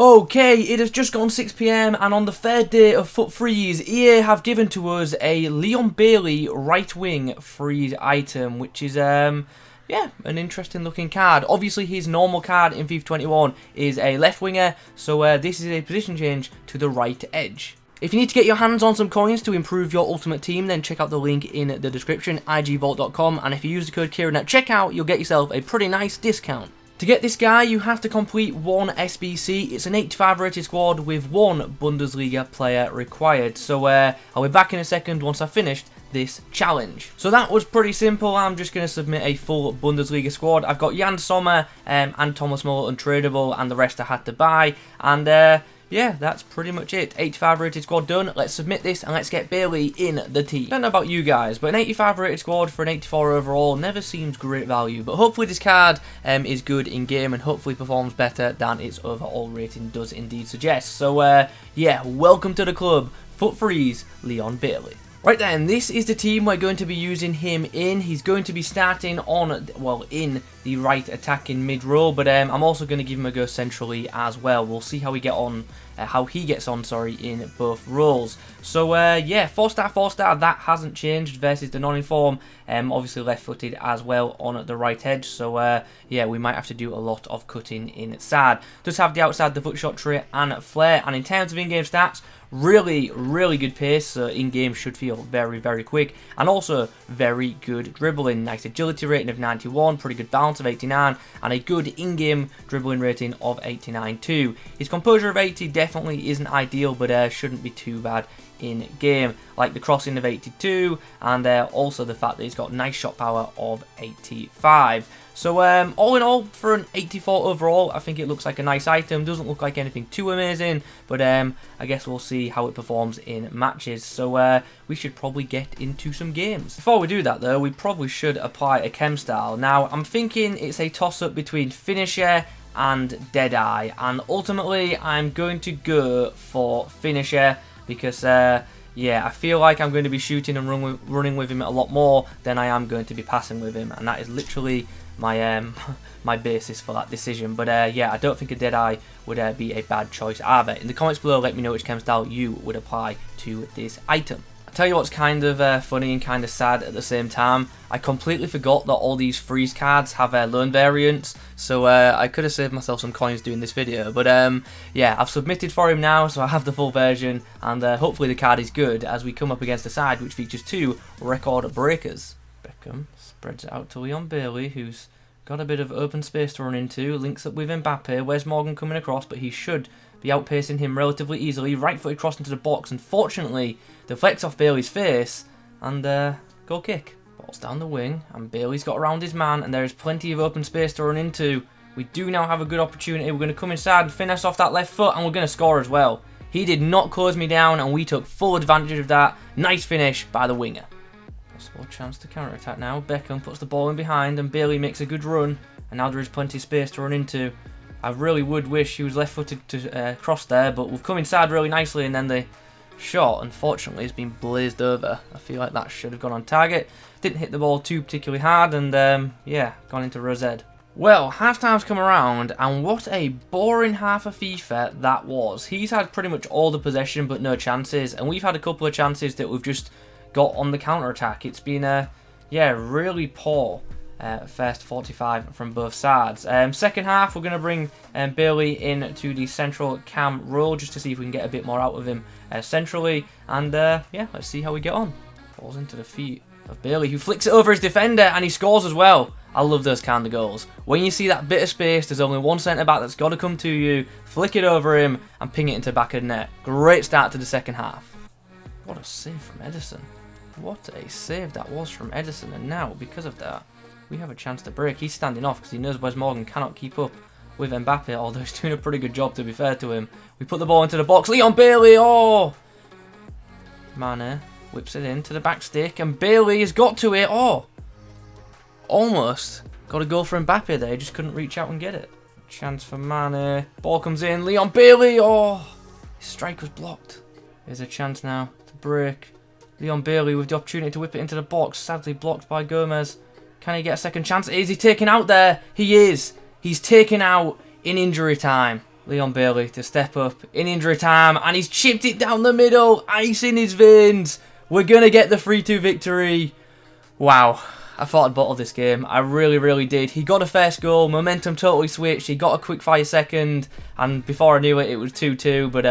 Okay, it has just gone 6 PM and on the third day of FUT Freeze, EA have given to us a Leon Bailey right wing freeze item, which is yeah, an interesting looking card. Obviously his normal card in FIFA 21 is a left winger, so this is a position change to the right edge. If you need to get your hands on some coins to improve your ultimate team, then check out the link in the description, igvault.com, and if you use the code Kieron at checkout, you'll get yourself a pretty nice discount. To get this guy, you have to complete one SBC. It's an 85 rated squad with one Bundesliga player required. So I'll be back in a second once I've finished this challenge. So that was pretty simple. I'm just going to submit a full Bundesliga squad. I've got Jan Sommer and Thomas Muller untradeable, and the rest I had to buy. And yeah, that's pretty much it. 85 rated squad done. Let's submit this and let's get Bailey in the team. I don't know about you guys, but an 85 rated squad for an 84 overall never seems great value. But hopefully this card is good in game and hopefully performs better than its overall rating does indeed suggest. So yeah, welcome to the club, FUT Freeze Leon Bailey. Right then, this is the team we're going to be using him in. He's going to be starting on, well, in the right attacking mid role, but I'm also going to give him a go centrally as well. We'll see how we get on, how he gets on, sorry, in both roles. So yeah, 4-star, that hasn't changed versus the non-inform. Obviously left-footed as well on the right edge. So yeah, we might have to do a lot of cutting inside. Does have the outside, the foot shot trait and flair, and in terms of in-game stats, really good pace, so in-game should feel very quick, and also very good dribbling. Nice agility rating of 91, pretty good balance of 89, and a good in-game dribbling rating of 89 too. His composure of 80 definitely isn't ideal, but shouldn't be too bad in game. Like the crossing of 82, and also the fact that he's got nice shot power of 85. So all in all, for an 84 overall, I think it looks like a nice item. Doesn't look like anything too amazing, but I guess we'll see how it performs in matches. So we should probably get into some games. Before we do that though, we probably should apply a chem style. Now I'm thinking it's a toss-up between finisher and Deadeye, and ultimately I'm going to go for finisher because yeah, I feel like I'm going to be shooting and running with him a lot more than I am going to be passing with him, and that is literally my my basis for that decision. But yeah, I don't think a Deadeye would be a bad choice either. In the comments below, let me know which chem style you would apply to this item. I'll tell you what's kind of funny and kind of sad at the same time. I completely forgot that all these freeze cards have loan variants, so I could have saved myself some coins doing this video. But yeah, I've submitted for him now, so I have the full version, and hopefully the card is good as we come up against a side which features two record breakers. Beckham spreads it out to Leon Bailey, who's got a bit of open space to run into, links up with Mbappe. Where's Morgan coming across, but he should be outpacing him relatively easily. Right-footed cross into the box, and fortunately deflects off Bailey's face, and goal kick. Ball's down the wing, and Bailey's got around his man, and there is plenty of open space to run into. We do now have a good opportunity. We're going to come inside and finesse off that left foot, and we're going to score as well. He did not close me down, and we took full advantage of that. Nice finish by the winger. Possible chance to counter-attack now. Beckham puts the ball in behind, and Bailey makes a good run, and now there is plenty of space to run into. I really would wish he was left-footed to cross there, but we've come inside really nicely, and then the shot, unfortunately, has been blazed over. I feel like that should have gone on target. Didn't hit the ball too particularly hard, and yeah, gone into Rosed. Well, half-time's come around, and what a boring half of FIFA that was. He's had pretty much all the possession, but no chances, and we've had a couple of chances that we've just got on the counter-attack. It's been yeah, really poor first 45 from both sides. Second half, we're going to bring Bailey in to the central cam role just to see if we can get a bit more out of him centrally, and yeah, let's see how we get on. Falls into the feet of Bailey, who flicks it over his defender, and he scores as well. I love those kind of goals. When you see that bit of space, there's only one centre-back that's got to come to you, flick it over him, and ping it into the back of the net. Great start to the second half. What a save from Edison. What a save that was from Edison, and now, because of that, we have a chance to break. He's standing off because he knows Wes Morgan cannot keep up with Mbappe, although he's doing a pretty good job, to be fair to him. We put the ball into the box. Leon Bailey, oh! Mane whips it into the back stick, and Bailey has got to it. Oh! Almost got a goal for Mbappe there, just couldn't reach out and get it. Chance for Mane. Ball comes in. Leon Bailey, oh! His strike was blocked. There's a chance now to break. Leon Bailey with the opportunity to whip it into the box, sadly blocked by Gomez. Can he get a second chance? Is he taken out there? He is. He's taken out in injury time. Leon Bailey to step up in injury time, and he's chipped it down the middle, ice in his veins. We're going to get the 3-2 victory. Wow, I thought I'd bottle this game. I really, really did. He got a first goal, momentum totally switched, he got a quick fire second, and before I knew it, it was 2-2, but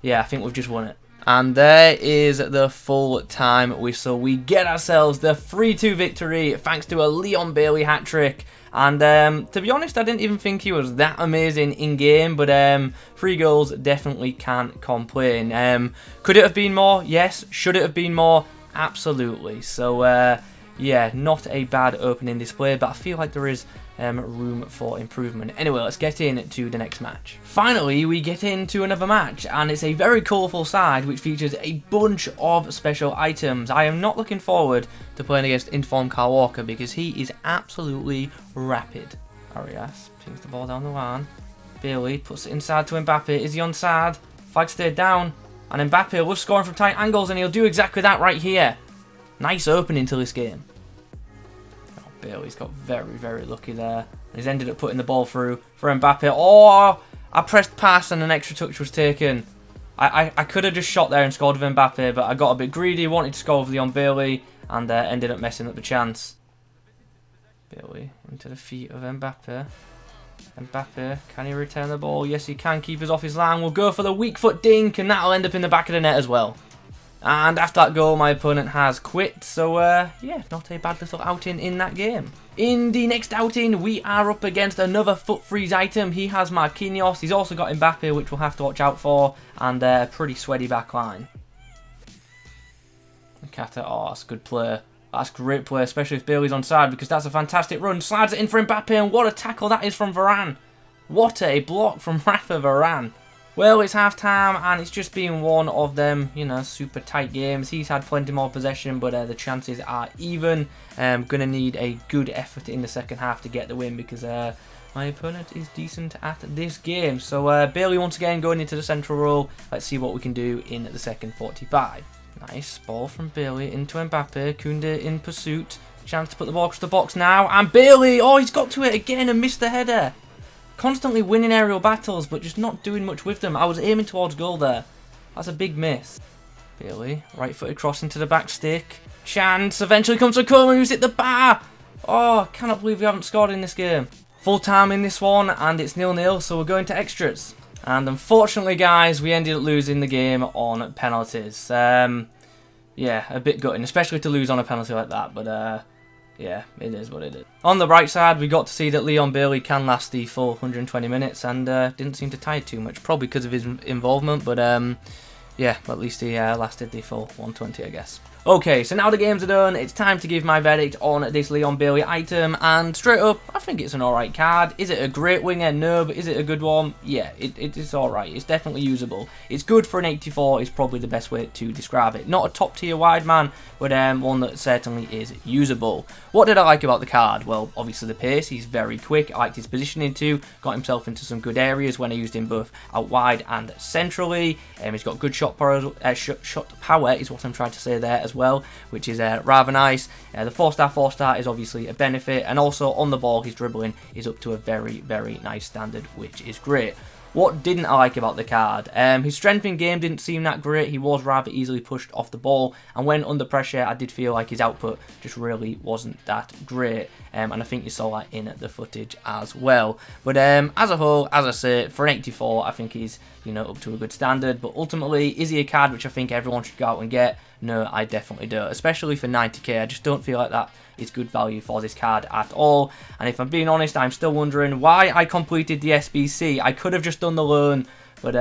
yeah, I think we've just won it. And there is the full-time whistle. We get ourselves the 3-2 victory thanks to a Leon Bailey hat-trick. And to be honest, I didn't even think he was that amazing in-game, but 3 goals definitely can't complain. Could it have been more? Yes. Should it have been more? Absolutely. So, yeah, not a bad opening display, but I feel like there is room for improvement. Anyway, let's get into the next match. Finally, we get into another match, and it's a very colourful side which features a bunch of special items. I am not looking forward to playing against informed Kyle Walker because he is absolutely rapid. Arias pings the ball down the line. Bailey puts it inside to Mbappe. Is he onside? Flag stayed down, and Mbappe loves scoring from tight angles, and he'll do exactly that right here. Nice opening to this game. Bailey's got very, very lucky there. He's ended up putting the ball through for Mbappe. Oh, I pressed pass and an extra touch was taken. I could have just shot there and scored with Mbappe, but I got a bit greedy, wanted to score with Leon Bailey, and ended up messing up the chance. Bailey into the feet of Mbappe. Mbappe, can he return the ball? Yes, he can. Keeper's off his line. We'll go for the weak foot dink, and that'll end up in the back of the net as well. And after that goal, my opponent has quit. So, yeah, not a bad little outing in that game. In the next outing, we are up against another FUT Freeze item. He has Marquinhos. He's also got Mbappe, which we'll have to watch out for. And a pretty sweaty back line. Kata, oh, that's a good play. That's great play, especially if Bailey's onside, because that's a fantastic run. Slides it in for Mbappe, and what a tackle that is from Varane. What a block from Rafa Varane. Well, it's half-time, and it's just been one of them, you know, super tight games. He's had plenty more possession, but the chances are even. Going to need a good effort in the second half to get the win, because my opponent is decent at this game. So, Bailey once again going into the central role. Let's see what we can do in the second 45. Nice ball from Bailey into Mbappe. Koundé in pursuit. Chance to put the ball across the box now. And Bailey, oh, he's got to it again and missed the header. Constantly winning aerial battles, but just not doing much with them. I was aiming towards goal there. That's a big miss. Bailey, right-footed cross into the back stick. Chance eventually comes to Coleman, who's hit the bar. Oh, I cannot believe we haven't scored in this game. Full time in this one, and it's 0-0, so we're going to extras. And unfortunately, guys, we ended up losing the game on penalties. Yeah, a bit gutting, especially to lose on a penalty like that, but yeah, it is what it is. On the bright side, we got to see that Leon Bailey can last the full 120 minutes and didn't seem to tire too much, probably because of his involvement, but yeah, at least he lasted the full 120, I guess. Okay, so now the games are done, it's time to give my verdict on this Leon Bailey item, and straight up, I think it's an alright card. Is it a great winger? No, but is it a good one? Yeah, it is alright, it's definitely usable. It's good for an 84, is probably the best way to describe it. Not a top tier wide man, but one that certainly is usable. What did I like about the card? Well, obviously the pace, he's very quick, I liked his positioning too, got himself into some good areas when I used him both out wide and centrally. He's got good shot power is what I'm trying to say there as well, which is rather nice. The 4-star is obviously a benefit, and also on the ball his dribbling is up to a very, very nice standard, which is great. What didn't I like about the card? His strength in game didn't seem that great. He was rather easily pushed off the ball, and when under pressure I did feel like his output just really wasn't that great, and I think you saw that in the footage as well. But as a whole, as I say, for an 84 I think he's, you know, up to a good standard, but ultimately, is he a card which I think everyone should go out and get? No, I definitely don't, especially for 90k. I just don't feel like that is good value for this card at all. And if I'm being honest, I'm still wondering why I completed the SBC. I could have just done the loan, but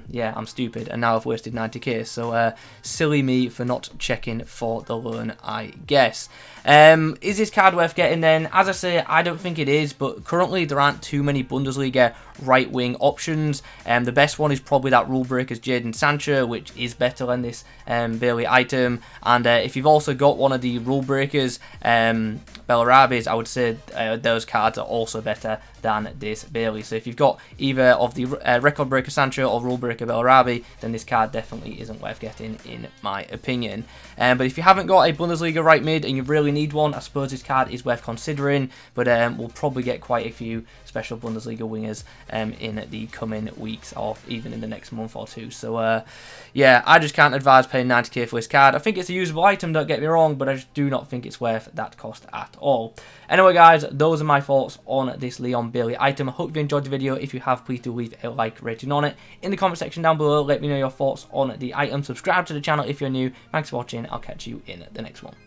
yeah, I'm stupid, and now I've wasted 90k, so silly me for not checking for the loan, I guess. Is this card worth getting then? As I say, I don't think it is, but currently there aren't too many Bundesliga right-wing options. The best one is probably that Rule Breakers Jadon Sancho, which is better than this Bailey item. And if you've also got one of the Rule Breakers Bellarabis, I would say those cards are also better than this Bailey. So if you've got either of the Record Breaker Sancho or Rule Breaker Bellarabi, then this card definitely isn't worth getting, in my opinion. But if you haven't got a Bundesliga right mid and you really need one, I suppose this card is worth considering, but we'll probably get quite a few special Bundesliga wingers in the coming weeks or even in the next month or two. So yeah, I just can't advise paying 90k for this card. I think it's a usable item, don't get me wrong, but I just do not think it's worth that cost at all. Anyway guys, those are my thoughts on this Leon Bailey item. I hope you enjoyed the video. If you have, please do leave a like rating on it in the comment section down below. Let me know your thoughts on the item. Subscribe to the channel if you're new. Thanks for watching. I'll catch you in the next one.